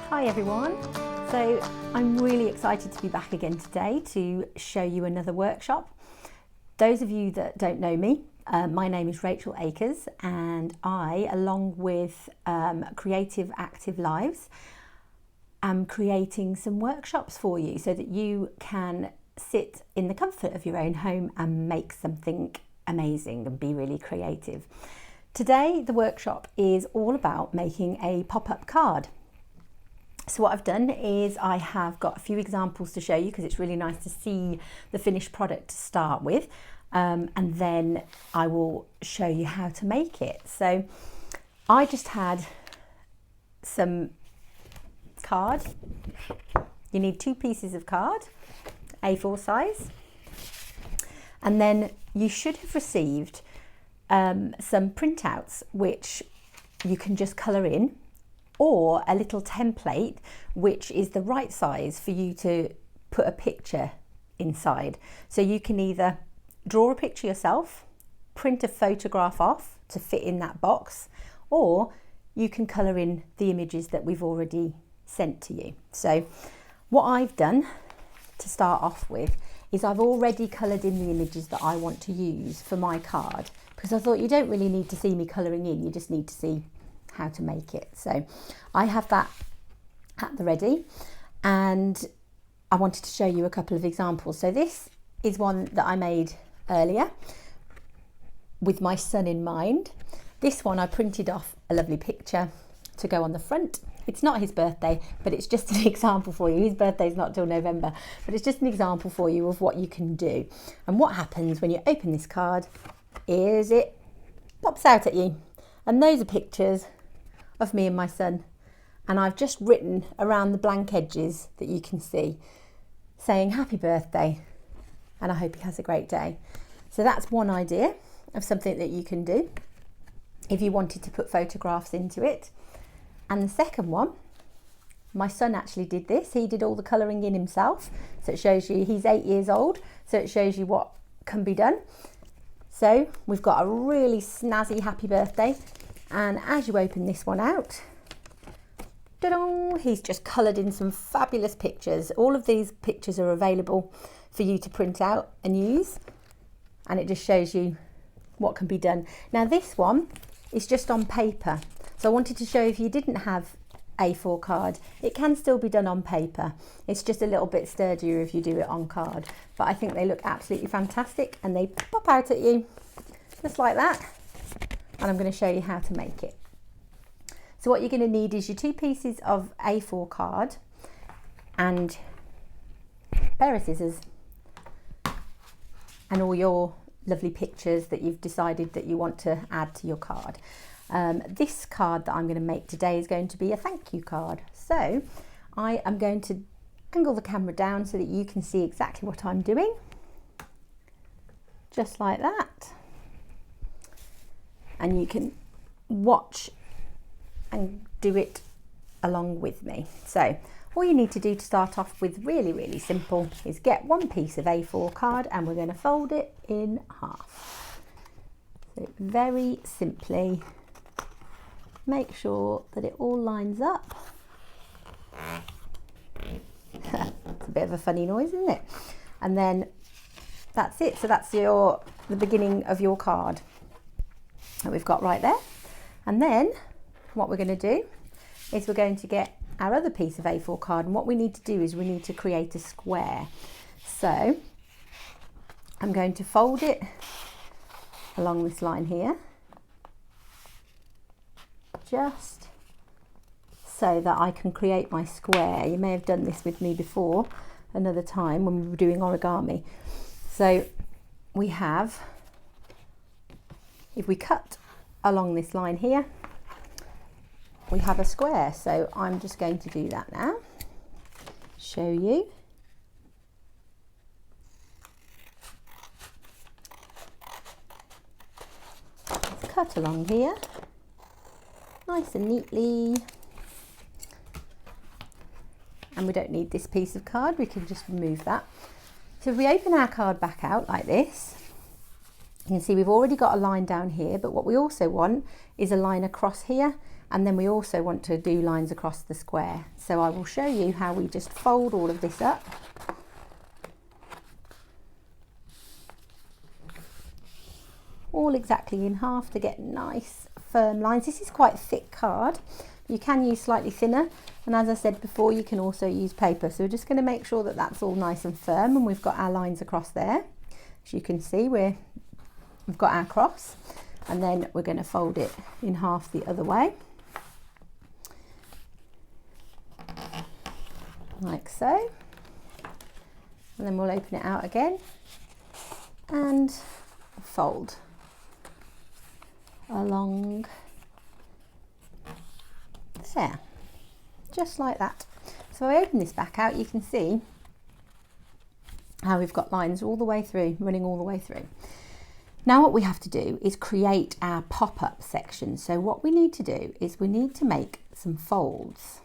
Hi everyone. So I'm really excited to be back again today to show you another workshop. Those of you that don't know me, my name is Rachel Akers, and I, along with Creative Active Lives, am creating some workshops for you so that you can sit in the comfort of your own home and make something amazing and be really creative. Today the workshop is all about making a pop-up card. So what I've done is I have got a few examples to show you because it's really nice to see the finished product to start with, and then I will show you how to make it. So I just had some card. You need 2 pieces of card, A4 size, and then you should have received some printouts which you can just colour in, or a little template which is the right size for you to put a picture inside. So you can either draw a picture yourself, print a photograph off to fit in that box, or you can colour in the images that we've already sent to you. So what I've done to start off with is I've already coloured in the images that I want to use for my card, because I thought you don't really need to see me colouring in, you just need to see how to make it. So I have that at the ready, and I wanted to show you a couple of examples. So this is one that I made earlier with my son in mind. This one I printed off a lovely picture to go on the front. It's not his birthday, but it's just an example for you. His birthday's not till November, but it's just an example for you of what you can do. And what happens when you open this card is it pops out at you, and those are pictures of me and my son, and I've just written around the blank edges that you can see saying happy birthday and I hope he has a great day. So that's one idea of something that you can do if you wanted to put photographs into it. And the second one, my son actually did this. He did all the colouring in himself, so it shows you, he's 8 years old, so it shows you what can be done. So we've got a really snazzy happy birthday. And as you open this one out, ta-da, he's just coloured in some fabulous pictures. All of these pictures are available for you to print out and use, and it just shows you what can be done. Now this one is just on paper, so I wanted to show if you didn't have A4 card, it can still be done on paper. It's just a little bit sturdier if you do it on card, but I think they look absolutely fantastic and they pop out at you just like that. And I'm going to show you how to make it. So what you're going to need is your 2 pieces of A4 card and a pair of scissors and all your lovely pictures that you've decided that you want to add to your card. This card that I'm going to make today is going to be a thank you card. So I am going to angle the camera down so that you can see exactly what I'm doing. Just like that. And you can watch and do it along with me. So all you need to do to start off with, really simple, is get 1 piece of A4 card and we're going to fold it in half. So very simply make sure that it all lines up. It's a bit of a funny noise, isn't it? And then that's it. So that's the beginning of your card that we've got right there. And then what we're going to do is we're going to get our other piece of A4 card, and what we need to do is we need to create a square. So I'm going to fold it along this line here, just so that I can create my square. You may have done this with me before another time when we were doing origami. So we have, if we cut along this line here, we have a square. So I'm just going to do that now, show you. Let's cut along here, nice and neatly. And we don't need this piece of card, we can just remove that. So if we open our card back out like this, you can see we've already got a line down here, but what we also want is a line across here And then we also want to do lines across the square. So I will show you how we just fold all of this up. All exactly in half to get nice firm lines. This is quite a thick card. You can use slightly thinner, and as I said before, you can also use paper. So we're just going to make sure that that's all nice and firm, and we've got our lines across there. As you can see, we've got our cross, and then we're going to fold it in half the other way, like so. And then we'll open it out again and fold along there, just like that. So I open this back out, you can see how we've got lines all the way through, running all the way through. Now what we have to do is create our pop-up section. So what we need to do is we need to make some folds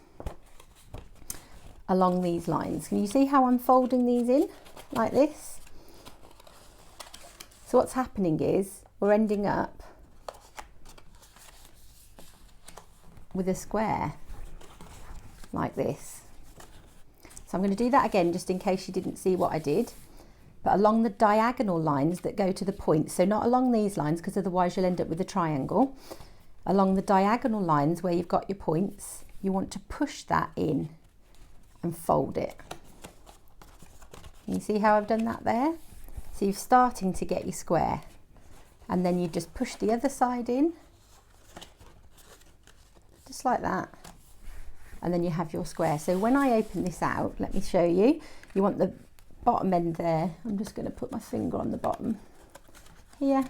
along these lines. Can you see how I'm folding these in like this? So what's happening is we're ending up with a square like this. So I'm going to do that again just in case you didn't see what I did, but along the diagonal lines that go to the point, so not along these lines because otherwise you'll end up with a triangle. Along the diagonal lines where you've got your points, you want to push that in and fold it. Can you see how I've done that there? So you're starting to get your square, and then you just push the other side in just like that, and then you have your square. So when I open this out, let me show you. You want the bottom end there. I'm just going to put my finger on the bottom here, and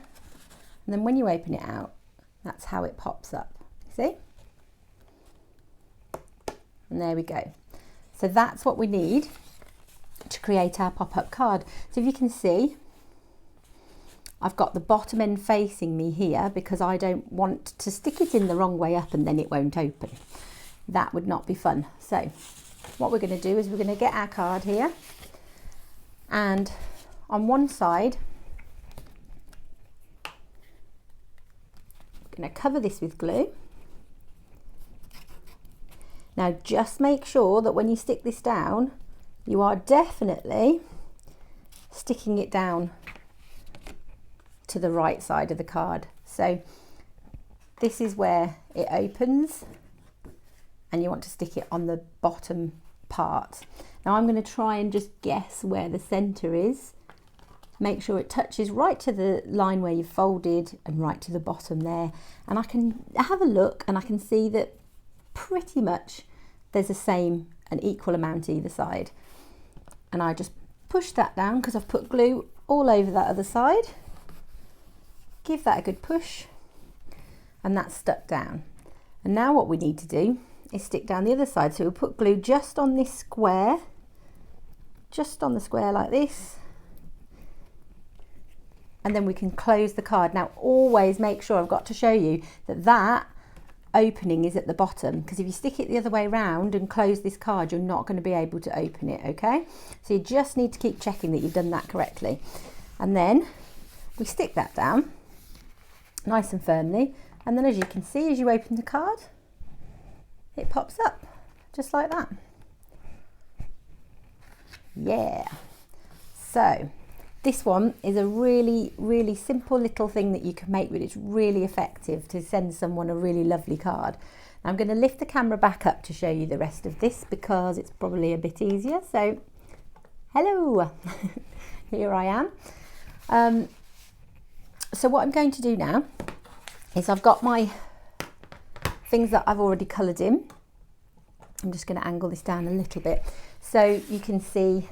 then when you open it out, that's how it pops up. See? And there we go. So that's what we need to create our pop-up card. So if you can see, I've got the bottom end facing me here because I don't want to stick it in the wrong way up and then it won't open. That would not be fun. So what we're going to do is we're going to get our card here, and on one side we're going to cover this with glue. Now just make sure that when you stick this down, you are definitely sticking it down to the right side of the card. So this is where it opens, and you want to stick it on the bottom part. Now I'm going to try and just guess where the center is. Make sure it touches right to the line where you've folded and right to the bottom there. And I can have a look and I can see that pretty much there's the same and equal amount either side. And I just push that down because I've put glue all over that other side. Give that a good push, and that's stuck down. And now what we need to do is stick down the other side. So we'll put glue just on this square, just on the square like this, and then we can close the card. Now always make sure, I've got to show you that that opening is at the bottom, because if you stick it the other way around and close this card, you're not going to be able to open it, okay? So you just need to keep checking that you've done that correctly. And then we stick that down nice and firmly, and then as you can see, as you open the card, it pops up just like that. Yeah. So this one is a really, really simple little thing that you can make, but it's really effective to send someone a really lovely card. Now I'm going to lift the camera back up to show you the rest of this because it's probably a bit easier. So hello, here I am. So what I'm going to do now is I've got my things that I've already coloured in. I'm just going to angle this down a little bit so you can see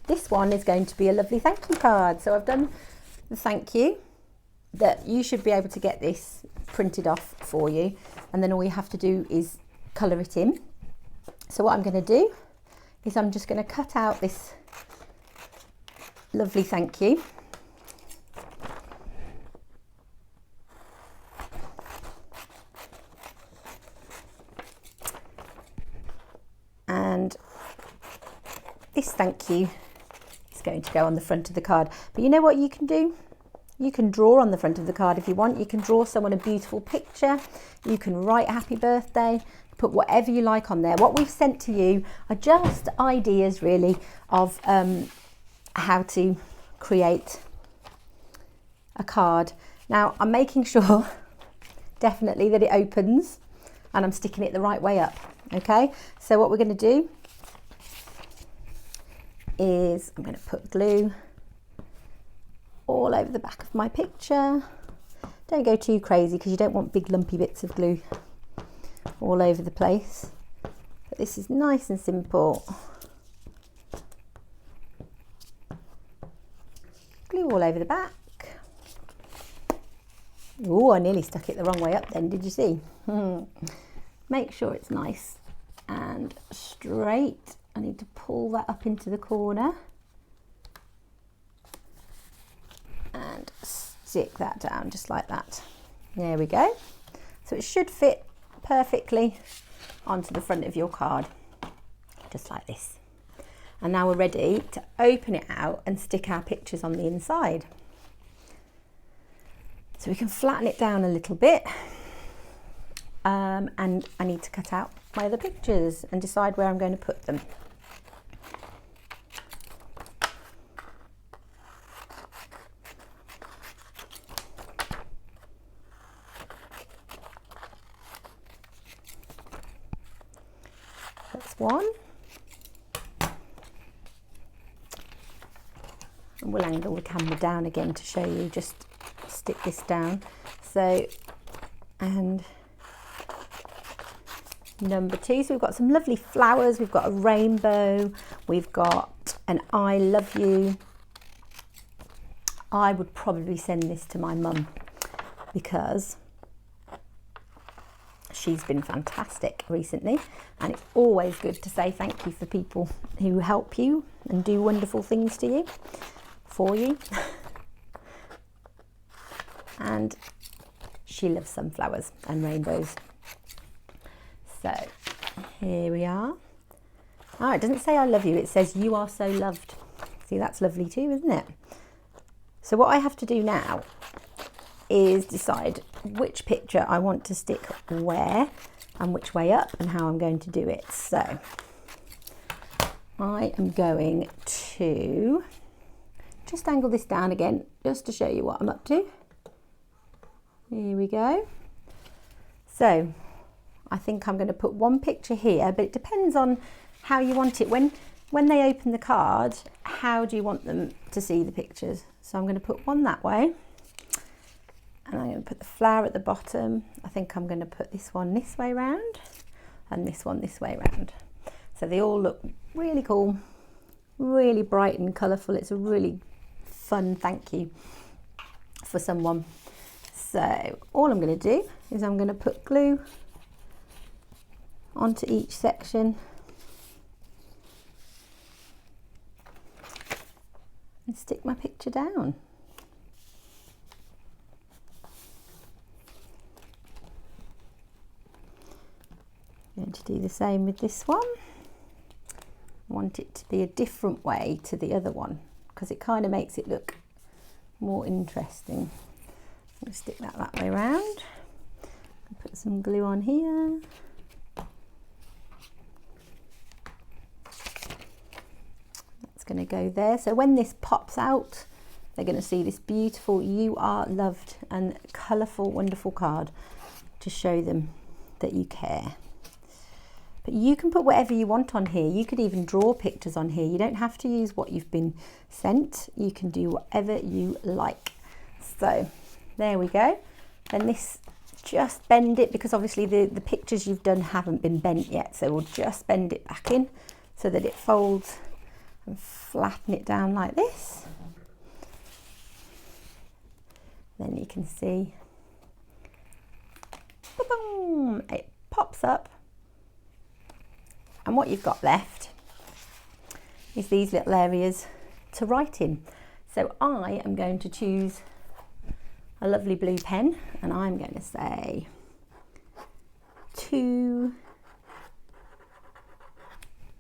this one is going to be a lovely thank you card. So I've done the thank you, that you should be able to get this printed off for you, and then all you have to do is colour it in. So what I'm going to do is I'm just going to cut out this lovely thank you. And this thank you is going to go on the front of the card. But you know what you can do? You can draw on the front of the card if you want. You can draw someone a beautiful picture. You can write happy birthday, put whatever you like on there. What we've sent to you are just ideas really of how to create a card. Now I'm making sure definitely that it opens and I'm sticking it the right way up. Okay, so what we're going to do is I'm going to put glue all over the back of my picture. Don't go too crazy because you don't want big lumpy bits of glue all over the place. But this is nice and simple. Glue all over the back. Oh, I nearly stuck it the wrong way up then, did you see? Make sure it's nice and straight. I need to pull that up into the corner and stick that down just like that. There we go. So it should fit perfectly onto the front of your card, just like this. And now we're ready to open it out and stick our pictures on the inside. So we can flatten it down a little bit. And I need to cut out my other pictures and decide where I'm going to put them. That's one. And we'll angle the camera down again to show you, just stick this down. So, and number two, so we've got some lovely flowers, we've got a rainbow, we've got an I love you. I would probably send this to my mum because she's been fantastic recently, and it's always good to say thank you for people who help you and do wonderful things to you, for you. And she loves sunflowers and rainbows. So here we are. Oh, it doesn't say I love you, it says you are so loved. See, that's lovely too, isn't it? So what I have to do now is decide which picture I want to stick where and which way up and how I'm going to do it. So I am going to just angle this down again just to show you what I'm up to. Here we go. So I think I'm going to put one picture here, but it depends on how you want it. When they open the card, how do you want them to see the pictures? So I'm going to put one that way, and I'm going to put the flower at the bottom. I think I'm going to put this one this way round and this one this way round. So they all look really cool, really bright and colourful. It's a really fun thank you for someone. So all I'm going to do is I'm going to put glue onto each section and stick my picture down. I'm going to do the same with this one. I want it to be a different way to the other one because it kind of makes it look more interesting. I'm going to stick that way around. Put some glue on here. That's going to go there. So when this pops out, they're going to see this beautiful "You Are Loved" and colourful, wonderful card to show them that you care. But you can put whatever you want on here. You could even draw pictures on here. You don't have to use what you've been sent. You can do whatever you like. So there we go. And this, just bend it because obviously the pictures you've done haven't been bent yet. So we'll just bend it back in so that it folds and flatten it down like this. Then you can see, ba-boom, it pops up. And what you've got left is these little areas to write in. So I am going to choose a lovely blue pen and I'm going to say to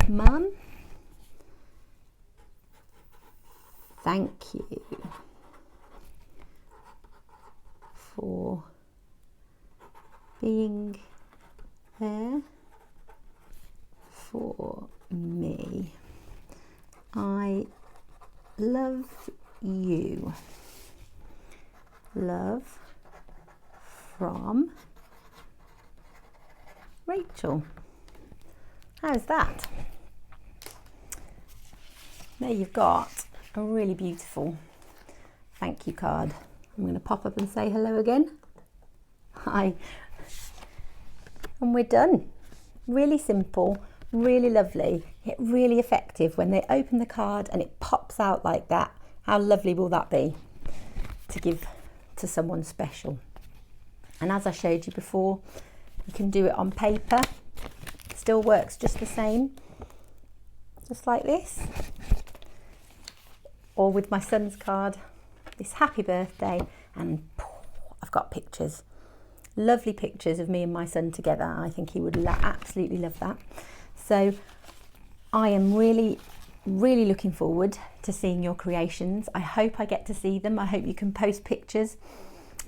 Mum, thank you being there for me. I love you. Love from Rachel. How's that? There you've got a really beautiful thank you card. I'm going to pop up and say hello again. Hi. And we're done. Really simple, really lovely, yet really effective. When they open the card and it pops out like that, how lovely will that be to give to someone special? And as I showed you before, you can do it on paper. Still works just the same, just like this. Or with my son's card, this happy birthday, and I've got pictures. Lovely pictures of me and my son together. I think he would absolutely love that. So I am really looking forward to seeing your creations. I hope I get to see them. I hope you can post pictures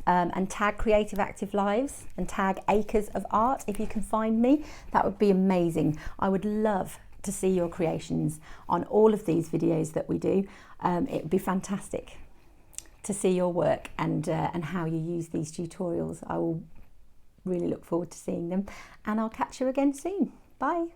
and tag Creative Active Lives and tag Acres of Art if you can find me. That would be amazing. I would love to see your creations on all of these videos that we do. It would be fantastic to see your work and how you use these tutorials. I will really look forward to seeing them, and I'll catch you again soon. Bye.